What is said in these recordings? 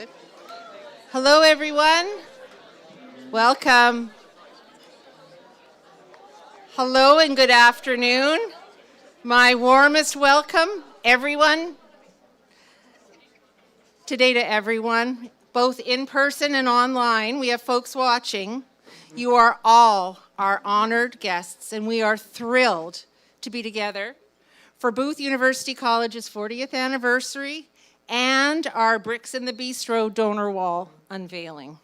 Good. Hello, everyone. Welcome. Hello and good afternoon. My warmest welcome, everyone, today to everyone, both in person and online. We have folks watching. You are all our honored guests, and we are thrilled to be together for Booth University College's 40th anniversary and our Bricks in the Bistro donor wall unveiling.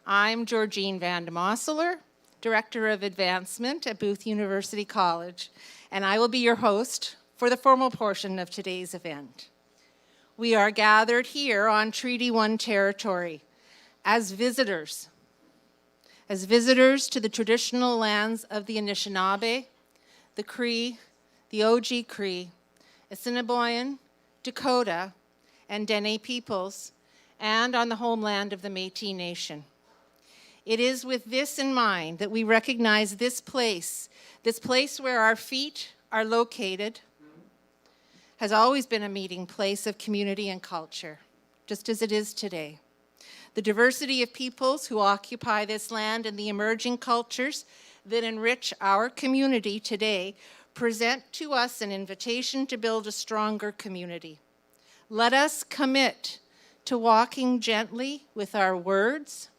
I'm Georgine van de Mosselaer, Director of Advancement at Booth University College, and I will be your host for the formal portion of today's event. We are gathered here on Treaty 1 territory as visitors to the traditional lands of the Anishinaabe, the Cree, the OG Cree, Assiniboine, Dakota, and Dene peoples, and on the homeland of the Métis Nation. It is with this in mind that we recognize this place where our feet are located, has always been a meeting place of community and culture, just as it is today. The diversity of peoples who occupy this land and the emerging cultures that enrich our community today present to us an invitation to build a stronger community. Let us commit to walking gently with our words.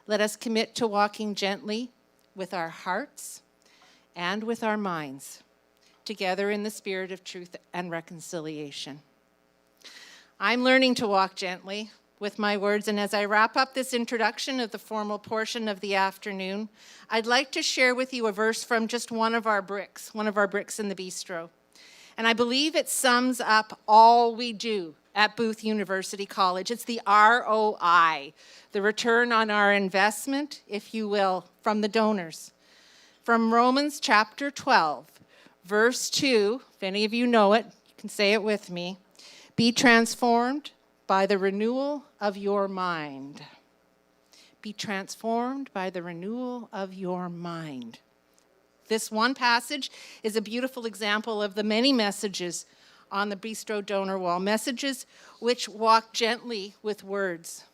Let us commit to walking gently with our hearts and with our minds, together in the spirit of truth and reconciliation. I'm learning to walk gently with my words, and as I wrap up this introduction of the formal portion of the afternoon, I'd like to share with you a verse from just one of our bricks in the bistro. And I believe it sums up all we do at Booth University College. It's the ROI, the return on our investment, if you will, from the donors. From Romans chapter 12, verse 2, if any of you know it, you can say it with me. Be transformed by the renewal of your mind. Be transformed by the renewal of your mind. This one passage is a beautiful example of the many messages on the Bistro donor wall, messages which walk gently with words.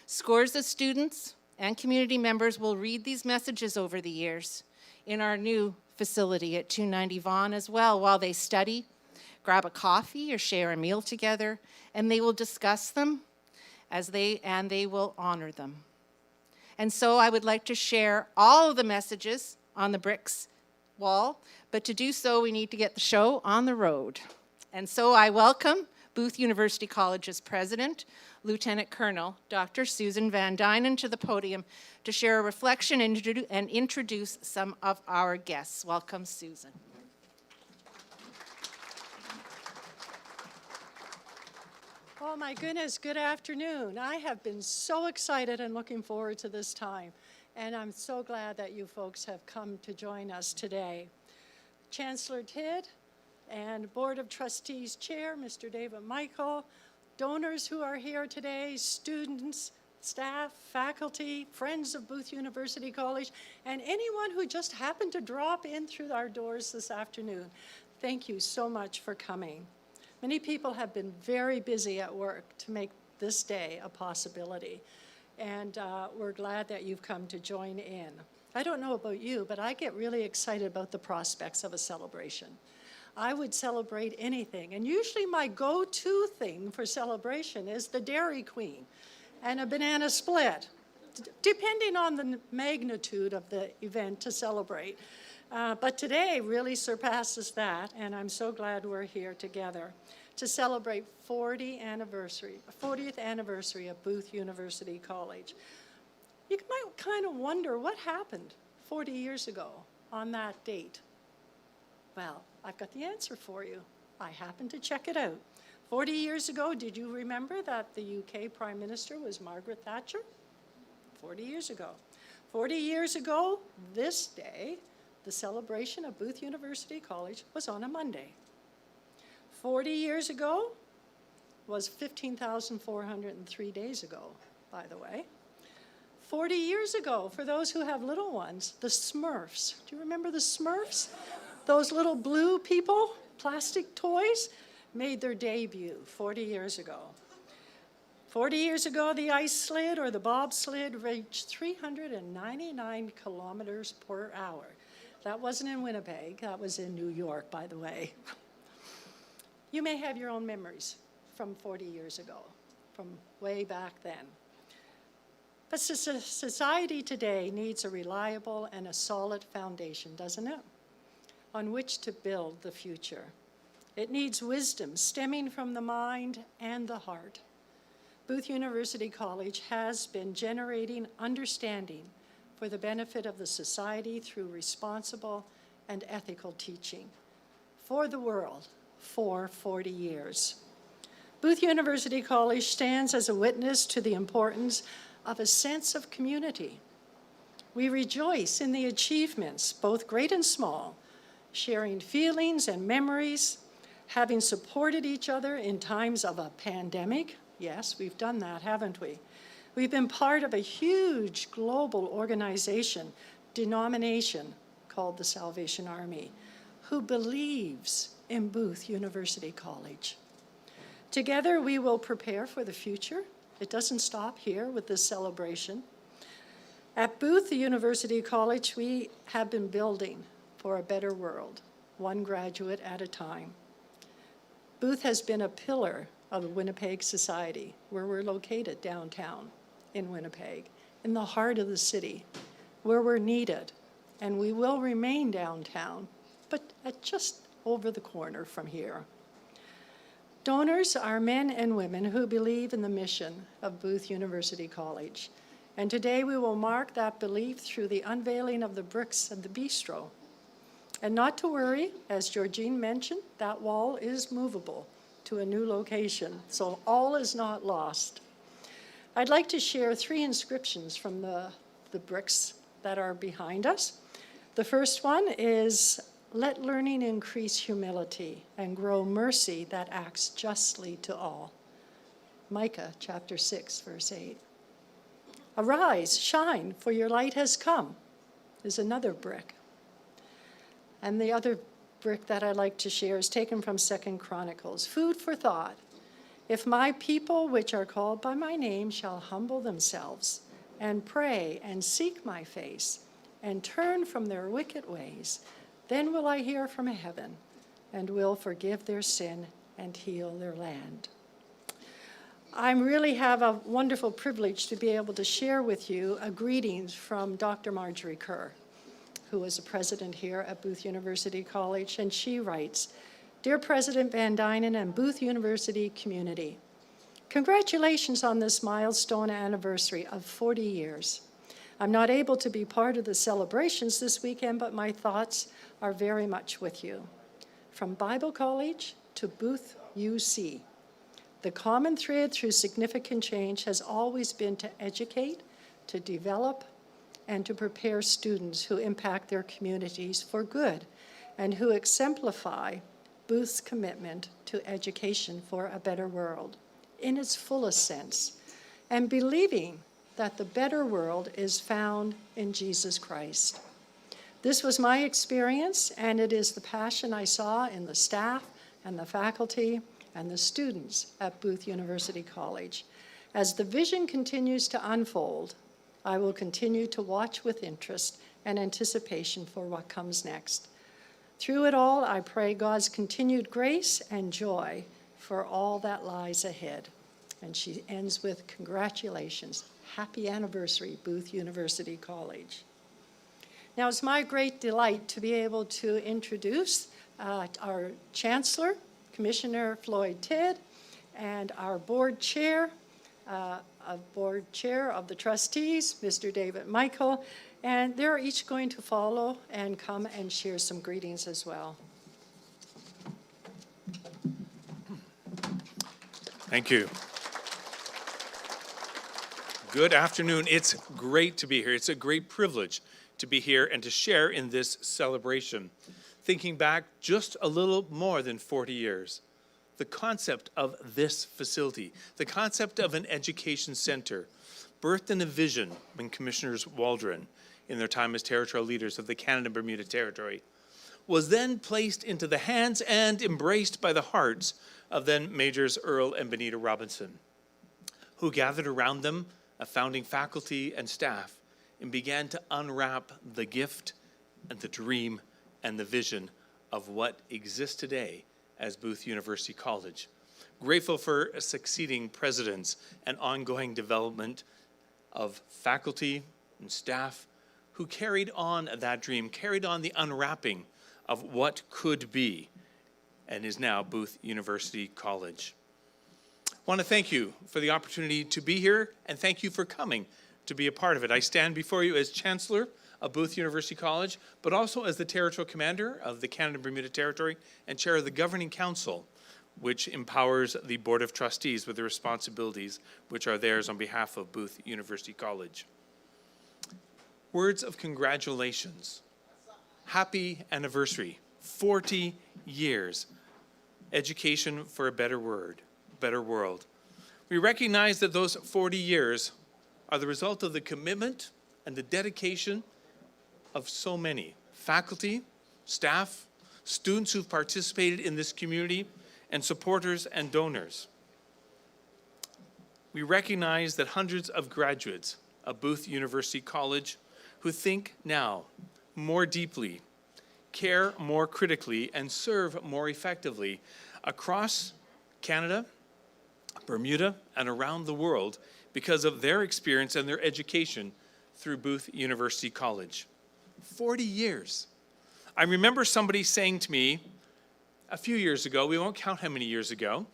Scores of students and community members will read these messages over the years in our new facility at 290 Vaughan as well, while they study, grab a coffee or share a meal together, and they will discuss them and they will honor them. And so I would like to share all of the messages on the bricks wall, but to do so, we need to get the show on the road. And so I welcome Booth University College's president, Lieutenant Colonel Dr. Susan Van Duinen, to the podium to share a reflection and introduce some of our guests. Welcome, Susan. Oh my goodness, good afternoon. I have been so excited and looking forward to this time. And I'm so glad that you folks have come to join us today. Chancellor Tidd and Board of Trustees Chair, Mr. David Michel, donors who are here today, students, staff, faculty, friends of Booth University College, and anyone who just happened to drop in through our doors this afternoon. Thank you so much for coming. Many people have been very busy at work to make this day a possibility. And we're glad that you've come to join in. I don't know about you, but I get really excited about the prospects of a celebration. I would celebrate anything, and usually my go-to thing for celebration is the Dairy Queen and a banana split, depending on the magnitude of the event to celebrate. But today really surpasses that, and I'm so glad we're here together to celebrate 40th anniversary of Booth University College. You might kind of wonder what happened 40 years ago on that date. Well, I've got the answer for you. I happened to check it out. 40 years ago, did you remember that the UK Prime Minister was Margaret Thatcher? 40 years ago. 40 years ago, this day, the celebration of Booth University College was on a Monday. 40 years ago was 15,403 days ago, by the way. 40 years ago, for those who have little ones, the Smurfs. Do you remember the Smurfs? Those little blue people, plastic toys, made their debut 40 years ago. 40 years ago, the ice sled or the bobsled reached 399 kilometers per hour. That wasn't in Winnipeg, that was in New York, by the way. You may have your own memories from 40 years ago, from way back then. But society today needs a reliable and a solid foundation, doesn't it? On which to build the future. It needs wisdom stemming from the mind and the heart. Booth University College has been generating understanding for the benefit of the society through responsible and ethical teaching for the world for 40 years. Booth University College stands as a witness to the importance of a sense of community. We rejoice in the achievements, both great and small, sharing feelings and memories, having supported each other in times of a pandemic. Yes, we've done that, haven't we? We've been part of a huge global organization, denomination called the Salvation Army, who believes in Booth University College. Together, we will prepare for the future. It doesn't stop here with this celebration. At Booth University College, we have been building for a better world, one graduate at a time. Booth has been a pillar of Winnipeg society, where we're located downtown in Winnipeg, in the heart of the city, where we're needed, and we will remain downtown, but at just over the corner from here. Donors are men and women who believe in the mission of Booth University College, and today we will mark that belief through the unveiling of the bricks and the bistro. And not to worry, as Georgine mentioned, that wall is movable to a new location, so all is not lost. I'd like to share 3 inscriptions from the bricks that are behind us. The first one is, "Let learning increase humility and grow mercy that acts justly to all." Micah chapter 6, verse 8. "Arise, shine, for your light has come," is another brick. And the other brick that I'd like to share is taken from 2 Chronicles. "Food for thought. If my people, which are called by my name, shall humble themselves and pray and seek my face and turn from their wicked ways, then will I hear from heaven and will forgive their sin and heal their land." I really have a wonderful privilege to be able to share with you a greetings from Dr. Marjorie Kerr, who is a president here at Booth University College, and she writes, "Dear President Van Duinen and Booth University community, congratulations on this milestone anniversary of 40 years. I'm not able to be part of the celebrations this weekend, but my thoughts are very much with you. From Bible College to Booth UC, the common thread through significant change has always been to educate, to develop, and to prepare students who impact their communities for good and who exemplify Booth's commitment to education for a better world in its fullest sense, and believing that the better world is found in Jesus Christ. This was my experience, and it is the passion I saw in the staff and the faculty and the students at Booth University College. As the vision continues to unfold, I will continue to watch with interest and anticipation for what comes next. Through it all, I pray God's continued grace and joy for all that lies ahead." And she ends with, "Congratulations. Happy anniversary, Booth University College." Now, it's my great delight to be able to introduce our Chancellor, Commissioner Floyd, and our board chair of the Trustees, Mr. David Michael, and they're each going to follow and come and share some greetings as well. Thank you. Good afternoon. It's great to be here. It's a great privilege to be here and to share in this celebration. Thinking back just a little more than 40 years, the concept of this facility, the concept of an education center, birthed in a vision when Commissioners Waldron, in their time as territorial leaders of the Canada-Bermuda Territory, was then placed into the hands and embraced by the hearts of then Majors Earl and Benita Robinson, who gathered around them, a founding faculty and staff, and began to unwrap the gift and the dream and the vision of what exists today as Booth University College. Grateful for succeeding presidents and ongoing development of faculty and staff who carried on that dream, carried on the unwrapping of what could be and is now Booth University College. I want to thank you for the opportunity to be here, and thank you for coming to be a part of it. I stand before you as Chancellor of Booth University College, but also as the Territorial Commander of the Canada-Bermuda Territory and Chair of the Governing Council, which empowers the Board of Trustees with the responsibilities which are theirs on behalf of Booth University College. Words of congratulations. Happy anniversary, 40 years. Education for a better world. We recognize that those 40 years are the result of the commitment and the dedication of so many faculty, staff, students who've participated in this community, and supporters and donors. We recognize that hundreds of graduates of Booth University College who think now more deeply, care more critically, and serve more effectively across Canada, Bermuda, and around the world because of their experience and their education through Booth University College. 40 years. I remember somebody saying to me a few years ago, we won't count how many years ago,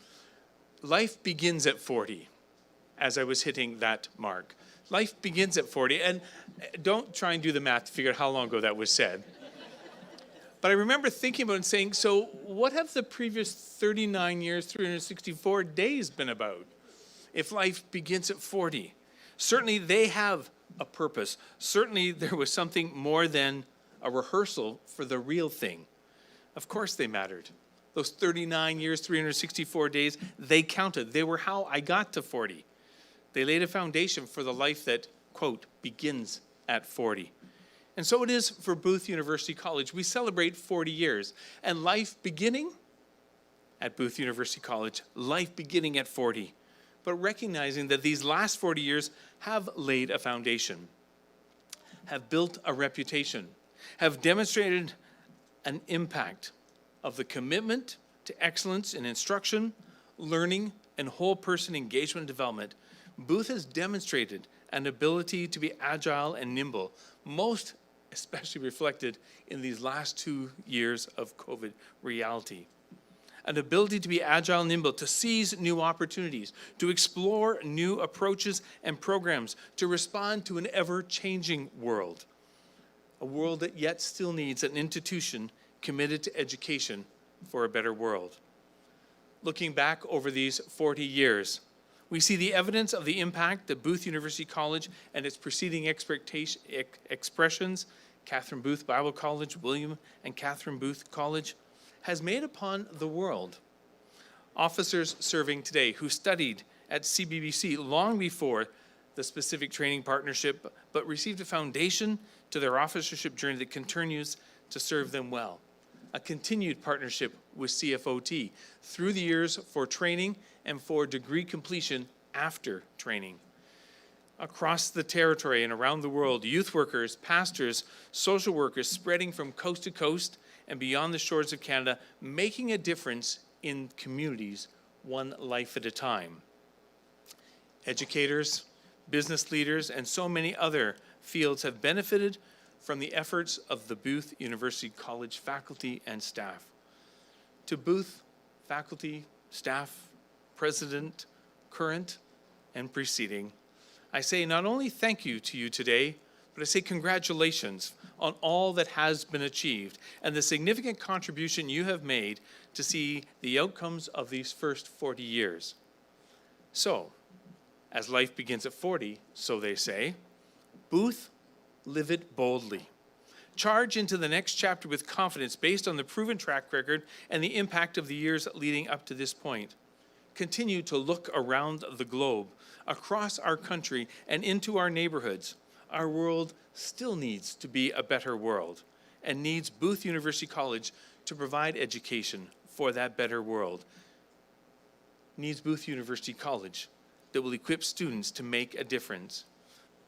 life begins at 40, as I was hitting that mark. Life begins at 40, and don't try and do the math to figure out how long ago that was said. But I remember thinking about it and saying, so what have the previous 39 years, 364 days been about? If life begins at 40, certainly they have a purpose. Certainly there was something more than a rehearsal for the real thing. Of course they mattered. Those 39 years, 364 days, they counted. They were how I got to 40. They laid a foundation for the life that, quote, begins at 40. And so it is for Booth University College. We celebrate 40 years, and life beginning at Booth University College, life beginning at 40, but recognizing that these last 40 years have laid a foundation, have built a reputation, have demonstrated an impact of the commitment to excellence in instruction, learning, and whole person engagement and development. Booth has demonstrated an ability to be agile and nimble, most especially reflected in these last 2 years of COVID reality. An ability to be agile and nimble, to seize new opportunities, to explore new approaches and programs, to respond to an ever-changing world. A world that yet still needs an institution committed to education for a better world. Looking back over these 40 years, we see the evidence of the impact that Booth University College and its preceding expressions, Catherine Booth Bible College, William and Catherine Booth College, has made upon the world. Officers serving today who studied at CBBC long before the specific training partnership, but received a foundation to their officership journey that continues to serve them well. A continued partnership with CFOT through the years for training and for degree completion after training. Across the territory and around the world, youth workers, pastors, social workers spreading from coast to coast and beyond the shores of Canada, making a difference in communities one life at a time. Educators, business leaders, and so many other fields have benefited from the efforts of the Booth University College faculty and staff. To Booth faculty, staff, president, current, and preceding, I say not only thank you to you today, but I say congratulations on all that has been achieved and the significant contribution you have made to see the outcomes of these first 40 years. So, as life begins at 40, so they say, Booth, live it boldly. Charge into the next chapter with confidence based on the proven track record and the impact of the years leading up to this point. Continue to look around the globe, across our country, and into our neighborhoods. Our world still needs to be a better world and needs Booth University College to provide education for that better world. Needs Booth University College that will equip students to make a difference,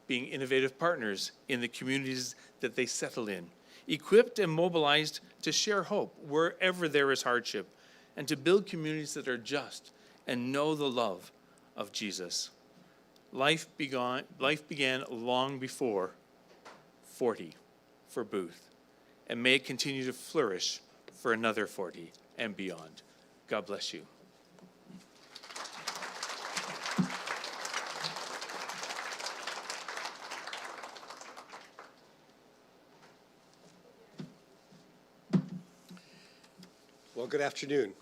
being innovative partners in the communities that they settle in, equipped and mobilized to share hope wherever there is hardship, and to build communities that are just and know the love of Jesus. Life began long before 40 for Booth, and may it continue to flourish for another 40 and beyond. God bless you. Well, good afternoon.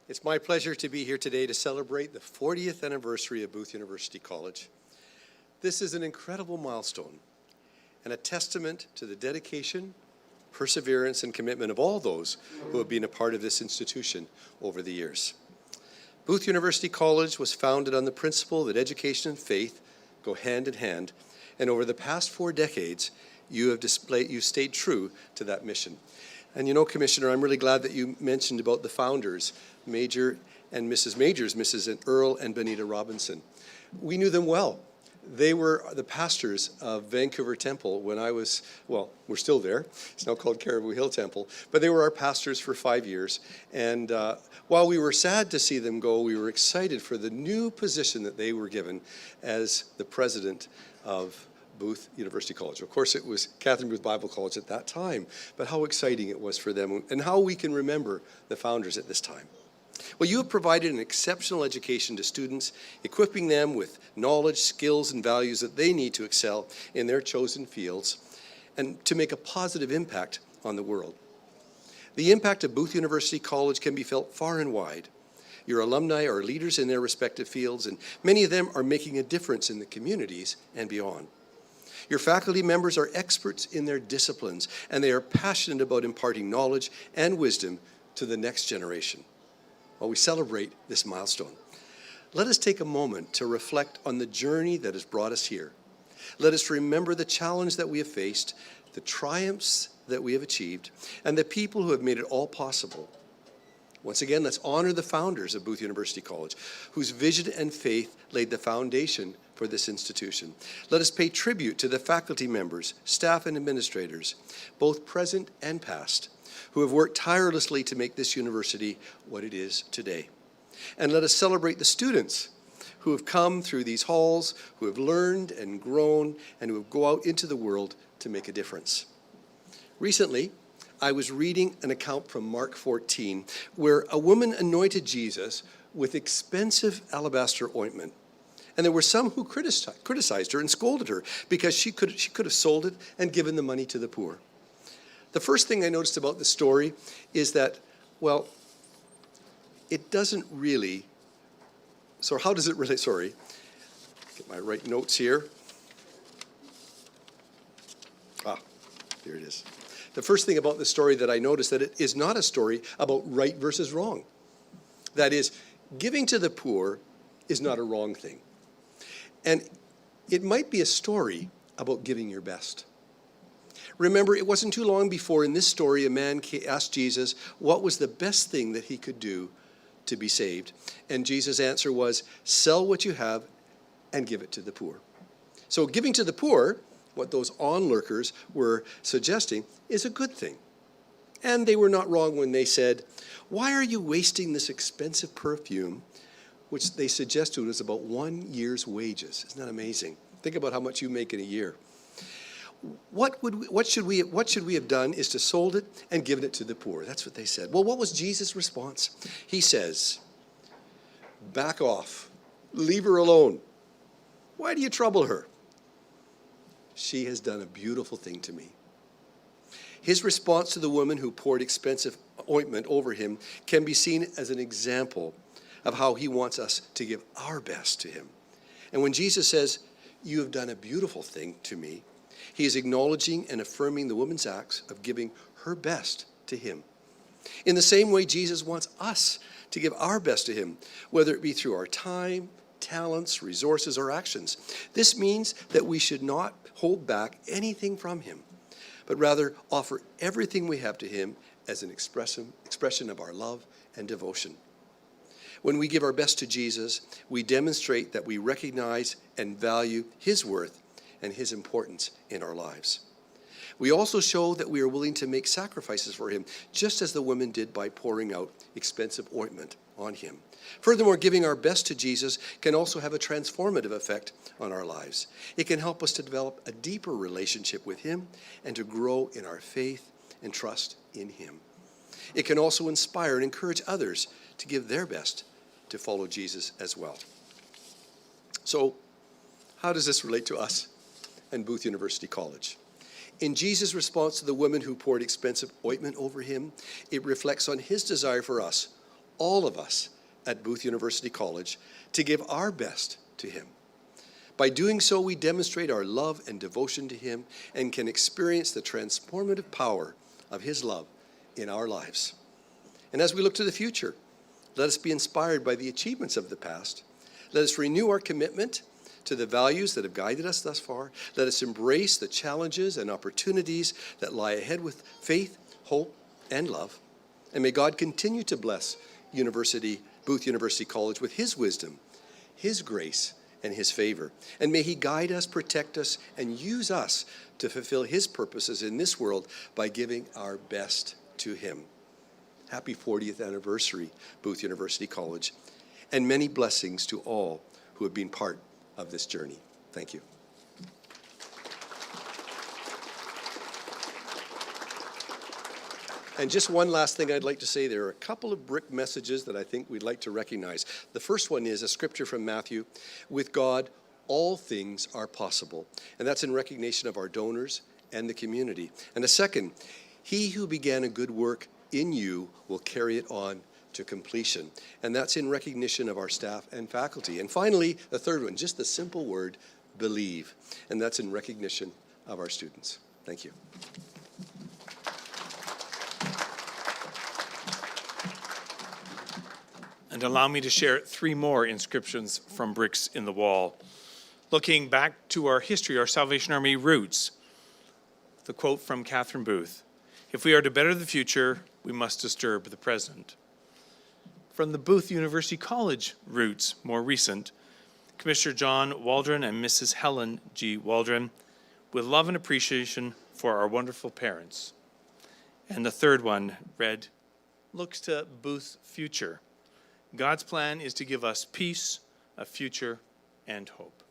It's my pleasure to be here today to celebrate the 40th anniversary of Booth University College. This is an incredible milestone and a testament to the dedication, perseverance, and commitment of all those who have been a part of this institution over the years. Booth University College was founded on the principle that education and faith go hand in hand, and over the past 4 decades, you stayed true to that mission. And you know, Commissioner, I'm really glad that you mentioned about the founders, Major and Mrs. Majors, Mrs. Earl and Benita Robinson. We knew them well. They were the pastors of Vancouver Temple when I was, well, we're still there. It's now called Caribou Hill Temple. But they were our pastors for 5 years. And while we were sad to see them go, we were excited for the new position that they were given as the president of Booth University College. Of course, it was Catherine Booth Bible College at that time, but how exciting it was for them and how we can remember the founders at this time. Well, you have provided an exceptional education to students, equipping them with knowledge, skills, and values that they need to excel in their chosen fields and to make a positive impact on the world. The impact of Booth University College can be felt far and wide. Your alumni are leaders in their respective fields, and many of them are making a difference in the communities and beyond. Your faculty members are experts in their disciplines, and they are passionate about imparting knowledge and wisdom to the next generation. While we celebrate this milestone, let us take a moment to reflect on the journey that has brought us here. Let us remember the challenge that we have faced, the triumphs that we have achieved, and the people who have made it all possible. Once again, let's honor the founders of Booth University College, whose vision and faith laid the foundation for this institution. Let us pay tribute to the faculty members, staff, and administrators, both present and past, who have worked tirelessly to make this university what it is today. And let us celebrate the students who have come through these halls, who have learned and grown, and who go out into the world to make a difference. Recently, I was reading an account from Mark 14, where a woman anointed Jesus with expensive alabaster ointment. And there were some who criticized her and scolded her because she could have sold it and given the money to the poor. The first thing I noticed about the story is that, well, it doesn't really, so how does it really, sorry, get my right notes here. Here it is. The first thing about the story that I noticed that it is not a story about right versus wrong. That is, giving to the poor is not a wrong thing. And it might be a story about giving your best. Remember, it wasn't too long before in this story a man asked Jesus what was the best thing that he could do to be saved. And Jesus' answer was, sell what you have and give it to the poor. So giving to the poor, what those onlookers were suggesting, is a good thing. And they were not wrong when they said, why are you wasting this expensive perfume, which they suggested was about 1 year's wages? Isn't that amazing? Think about how much you make in a year. What should we have done is to sold it and given it to the poor. That's what they said. Well, what was Jesus' response? He says, back off, leave her alone. Why do you trouble her? She has done a beautiful thing to me. His response to the woman who poured expensive ointment over him can be seen as an example of how he wants us to give our best to him. And when Jesus says, you have done a beautiful thing to me, he is acknowledging and affirming the woman's acts of giving her best to him. In the same way, Jesus wants us to give our best to him, whether it be through our time, talents, resources, or actions. This means that we should not hold back anything from him, but rather offer everything we have to him as an expression of our love and devotion. When we give our best to Jesus, we demonstrate that we recognize and value his worth and his importance in our lives. We also show that we are willing to make sacrifices for him, just as the women did by pouring out expensive ointment on him. Furthermore, giving our best to Jesus can also have a transformative effect on our lives. It can help us to develop a deeper relationship with him and to grow in our faith and trust in him. It can also inspire and encourage others to give their best to follow Jesus as well. So, how does this relate to us and Booth University College? In Jesus' response to the women who poured expensive ointment over him, it reflects on his desire for us, all of us at Booth University College, to give our best to him. By doing so, we demonstrate our love and devotion to him and can experience the transformative power of his love in our lives. And as we look to the future, let us be inspired by the achievements of the past. Let us renew our commitment to the values that have guided us thus far. Let us embrace the challenges and opportunities that lie ahead with faith, hope, and love. And may God continue to bless Booth University College with his wisdom, his grace, and his favor. And may he guide us, protect us, and use us to fulfill his purposes in this world by giving our best to him. Happy 40th anniversary, Booth University College, and many blessings to all who have been part of this journey. Thank you. And just one last thing I'd like to say. There are a couple of brick messages that I think we'd like to recognize. The first one is a scripture from Matthew. With God, all things are possible. And that's in recognition of our donors and the community. And the second, he who began a good work in you will carry it on to completion. And that's in recognition of our staff and faculty. And finally, the third one, just the simple word, believe. And that's in recognition of our students. Thank you. And allow me to share 3 more inscriptions from bricks in the wall. Looking back to our history, our Salvation Army roots, the quote from Catherine Booth, "If we are to better the future, we must disturb the present." From the Booth University College roots, more recent, Commissioner John Waldron and Mrs. Helen G. Waldron, with love and appreciation for our wonderful parents. And the third one read, looks to Booth's future. God's plan is to give us peace, a future, and hope.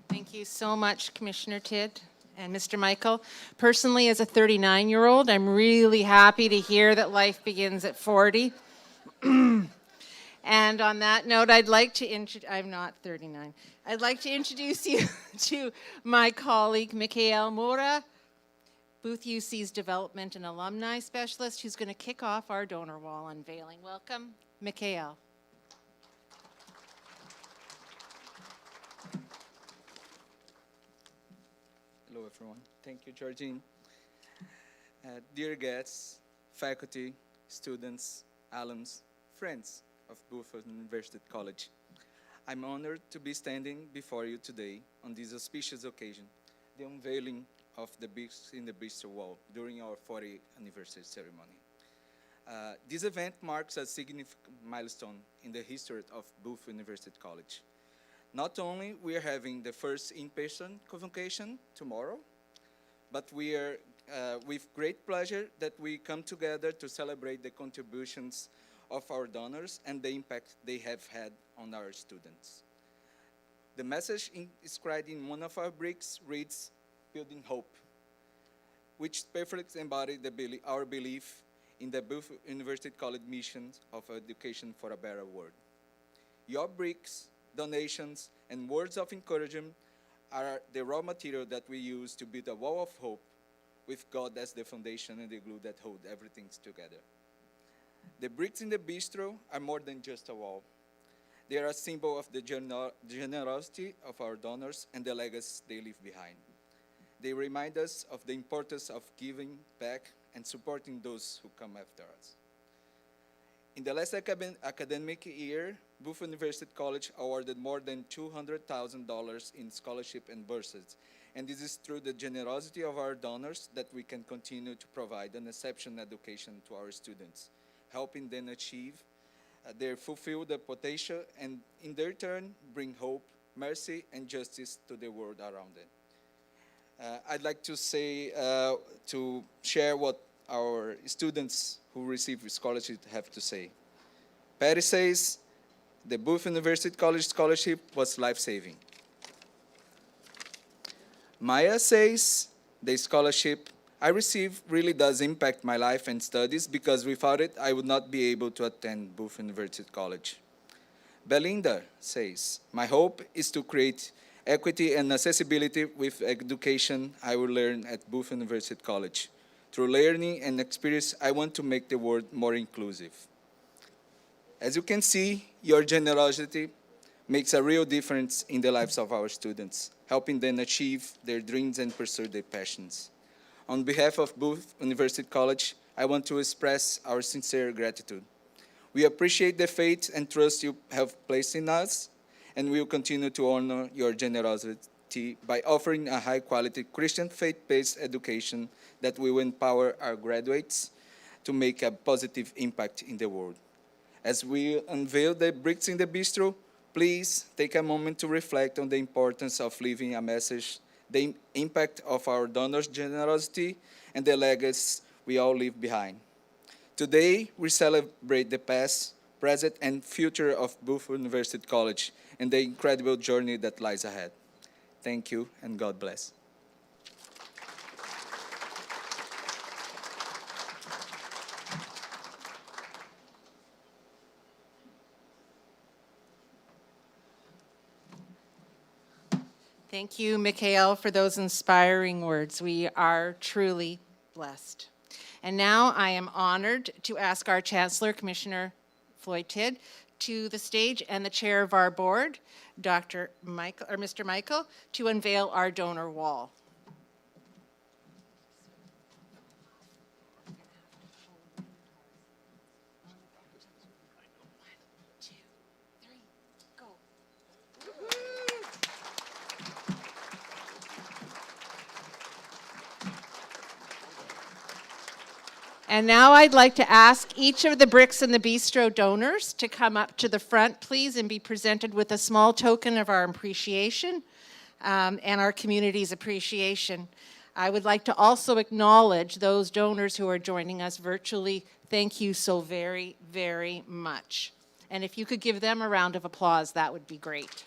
Thank you so much, Commissioner Tidd and Mr. Michael. Personally, as a 39-year-old, I'm really happy to hear that life begins at 40. And on that note, I'd like to I'm not 39. I'd like to introduce you to my colleague, Micael Moura, Booth UC's Development and Alumni Specialist, who's going to kick off our donor wall unveiling. Welcome, Micael. Hello, everyone. Thank you, Georgine. Dear guests, faculty, students, alums, friends of Booth University College, I'm honored to be standing before you today on this auspicious occasion, the unveiling of the Bistro wall during our 40th anniversary ceremony. This event marks a significant milestone in the history of Booth University College. Not only we are having the first in-person convocation tomorrow, but we are with great pleasure that we come together to celebrate the contributions of our donors and the impact they have had on our students. The message inscribed in one of our bricks reads, "Building Hope," which perfectly embodies our belief in the Booth University College mission of education for a better world. Your bricks, donations, and words of encouragement are the raw material that we use to build a wall of hope with God as the foundation and the glue that hold everything together. The bricks in the bistro are more than just a wall. They are a symbol of the generosity of our donors and the legacy they leave behind. They remind us of the importance of giving back and supporting those who come after us. In the last academic year, Booth University College awarded more than $200,000 in scholarship and burses. And this is through the generosity of our donors that we can continue to provide an exceptional education to our students, helping them achieve their fulfill the potential and in their turn bring hope, mercy, and justice to the world around them. I'd like to say, to share what our students who receive scholarship have to say. Patty says, the Booth University College scholarship was life-saving. Maya says, the scholarship I received really does impact my life and studies because without it, I would not be able to attend Booth University College. Belinda says, my hope is to create equity and accessibility with education I will learn at Booth University College. Through learning and experience, I want to make the world more inclusive. As you can see, your generosity makes a real difference in the lives of our students, helping them achieve their dreams and pursue their passions. On behalf of Booth University College, I want to express our sincere gratitude. We appreciate the faith and trust you have placed in us, and we will continue to honor your generosity by offering a high-quality Christian faith-based education that will empower our graduates to make a positive impact in the world. As we unveil the bricks in the bistro, please take a moment to reflect on the importance of leaving a message, the impact of our donors' generosity, and the legacy we all leave behind. Today, we celebrate the past, present, and future of Booth University College and the incredible journey that lies ahead. Thank you, and God bless. Thank you, Micael, for those inspiring words. We are truly blessed. And now I am honored to ask our Chancellor, Commissioner Floyd to the stage, and the chair of our board, Mr. Michel, to unveil our donor wall. And now I'd like to ask each of the Bricks in the Bistro donors to come up to the front, please, and be presented with a small token of our appreciation and our community's appreciation. I would like to also acknowledge those donors who are joining us virtually. Thank you so very, very much. And if you could give them a round of applause, that would be great.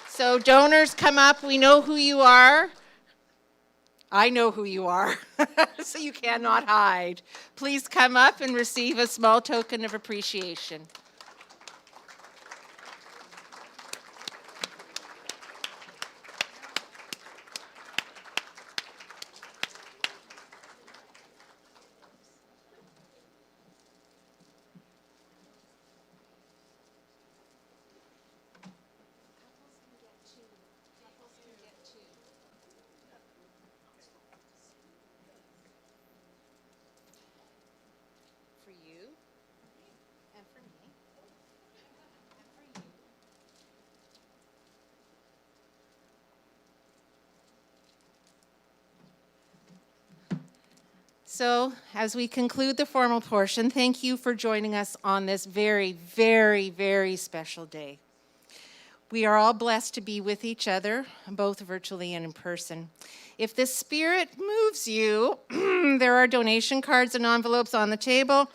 So donors, come up. We know who you are. I know who you are, so you cannot hide. Please come up and receive a small token of appreciation. So, as we conclude the formal portion, thank you for joining us on this very, very, very special day. We are all blessed to be with each other, both virtually and in person. If the Spirit moves you, there are donation cards and envelopes on the table.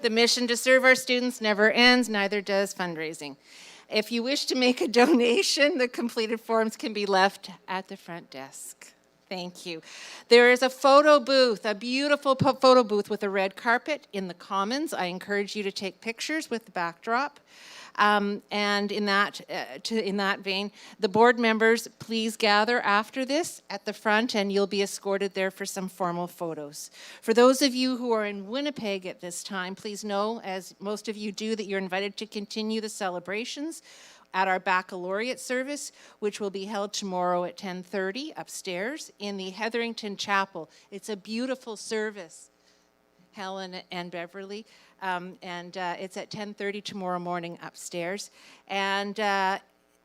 The mission to serve our students never ends, neither does fundraising. If you wish to make a donation, the completed forms can be left at the front desk. Thank you. There is a photo booth, a beautiful photo booth with a red carpet in the Commons. I encourage you to take pictures with the backdrop. And in that vein, the board members, please gather after this at the front, and you'll be escorted there for some formal photos. For those of you who are in Winnipeg at this time, please know, as most of you do, that you're invited to continue the celebrations at our baccalaureate service, which will be held tomorrow at 10:30 upstairs in the Hetherington Chapel. It's a beautiful service. Helen and Beverly. It's at 10:30 tomorrow morning upstairs. And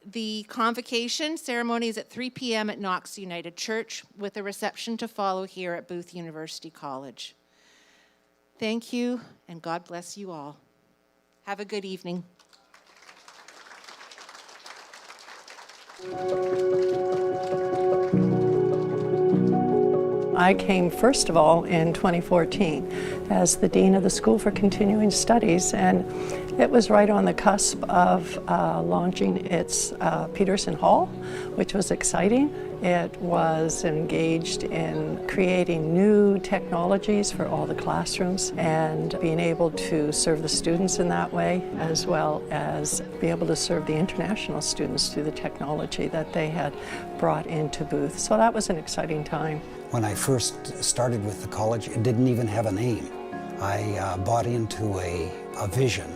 the convocation ceremony is at 3 p.m. at Knox United Church, with a reception to follow here at Booth University College. Thank you, and God bless you all. Have a good evening. I came, first of all, in 2014 as the Dean of the School for Continuing Studies, and it was right on the cusp of launching its Peterson Hall, which was exciting. It was engaged in creating new technologies for all the classrooms and being able to serve the students in that way, as well as be able to serve the international students through the technology that they had brought into Booth. So that was an exciting time. When I first started with the college, it didn't even have a name. I bought into a vision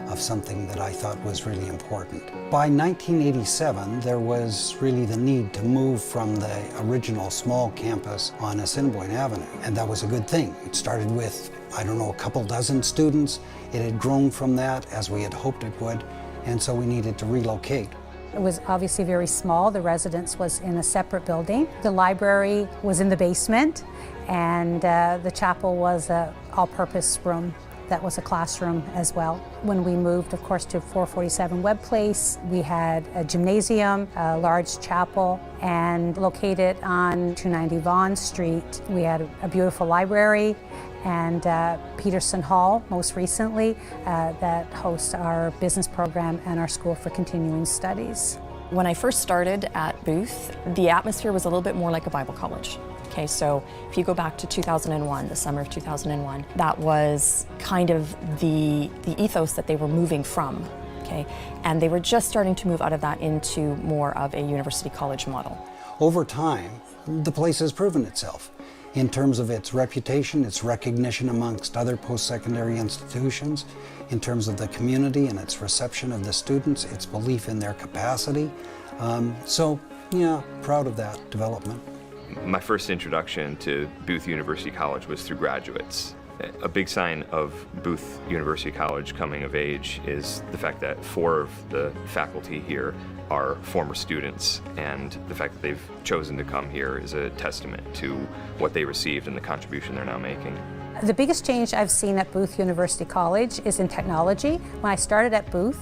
of something that I thought was really important. By 1987, there was really the need to move from the original small campus on Assiniboine Avenue, and that was a good thing. It started with, I don't know, a couple dozen students. It had grown from that, as we had hoped it would, and so we needed to relocate. It was obviously very small. The residence was in a separate building. The library was in the basement, and the chapel was an all-purpose room that was a classroom as well. When we moved, of course, to 447 Webb Place, we had a gymnasium, a large chapel, and located on 290 Vaughan Street, we had a beautiful library, and Peterson Hall, most recently, that hosts our business program and our School for Continuing Studies. When I first started at Booth, the atmosphere was a little bit more like a Bible college. Okay, so if you go back to 2001, the summer of 2001, that was kind of the ethos that they were moving from, okay? And they were just starting to move out of that into more of a university college model. Over time, the place has proven itself in terms of its reputation, its recognition amongst other post-secondary institutions, in terms of the community and its reception of the students, its belief in their capacity. So, yeah, proud of that development. My first introduction to Booth University College was through graduates. A big sign of Booth University College coming of age is the fact that 4 of the faculty here are former students, and the fact that they've chosen to come here is a testament to what they received and the contribution they're now making. The biggest change I've seen at Booth University College is in technology. When I started at Booth,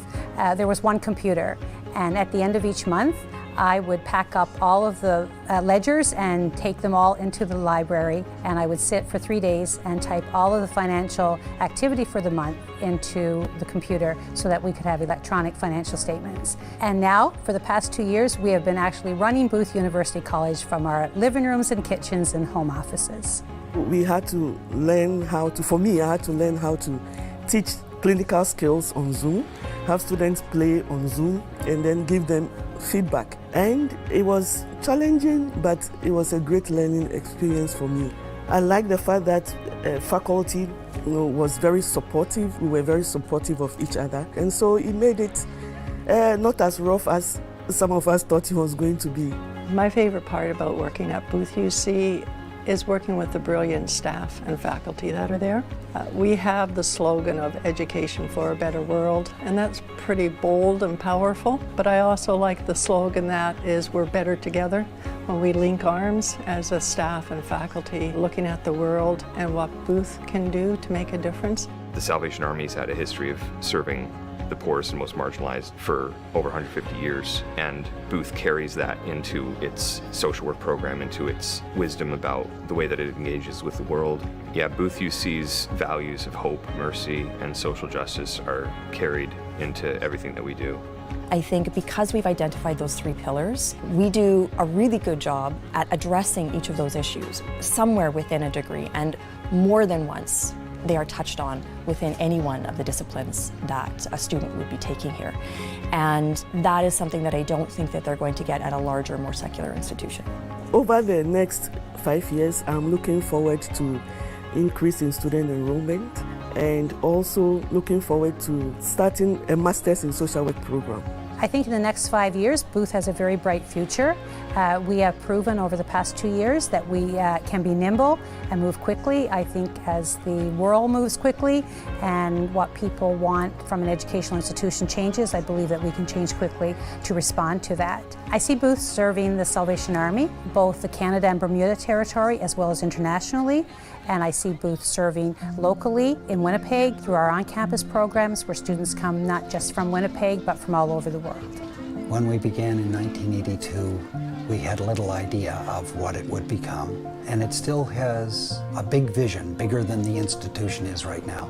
there was one computer, and at the end of each month, I would pack up all of the ledgers and take them all into the library, and I would sit for 3 days and type all of the financial activity for the month into the computer so that we could have electronic financial statements. And now, for the past 2 years, we have been actually running Booth University College from our living rooms and kitchens and home offices. We had to learn how to, for me, I had to learn how to teach clinical skills on Zoom, have students play on Zoom, and then give them feedback. And it was challenging, but it was a great learning experience for me. I like the fact that faculty was very supportive. We were very supportive of each other. And so it made it not as rough as some of us thought it was going to be. My favorite part about working at Booth UC is working with the brilliant staff and faculty that are there. We have the slogan of Education for a Better World, and that's pretty bold and powerful, but I also like the slogan that is we're better together, when we link arms as a staff and faculty looking at the world and what Booth can do to make a difference. The Salvation Army's had a history of serving the poorest and most marginalized for over 150 years, and Booth carries that into its social work program, into its wisdom about the way that it engages with the world. Yeah, Booth UC's values of hope, mercy, and social justice are carried into everything that we do. I think because we've identified those 3 pillars, we do a really good job at addressing each of those issues somewhere within a degree, and more than once they are touched on within any one of the disciplines that a student would be taking here. And that is something that I don't think that they're going to get at a larger, more secular institution. Over the next 5 years, I'm looking forward to increase in student enrollment, and also looking forward to starting a Master's in Social Work program. I think in the next 5 years, Booth has a very bright future. We have proven over the past 2 years that we can be nimble and move quickly. I think as the world moves quickly and what people want from an educational institution changes, I believe that we can change quickly to respond to that. I see Booth serving the Salvation Army, both the Canada and Bermuda territory as well as internationally. And I see Booth serving locally in Winnipeg through our on-campus programs where students come not just from Winnipeg but from all over the world. When we began in 1982, we had little idea of what it would become, and it still has a big vision, bigger than the institution is right now.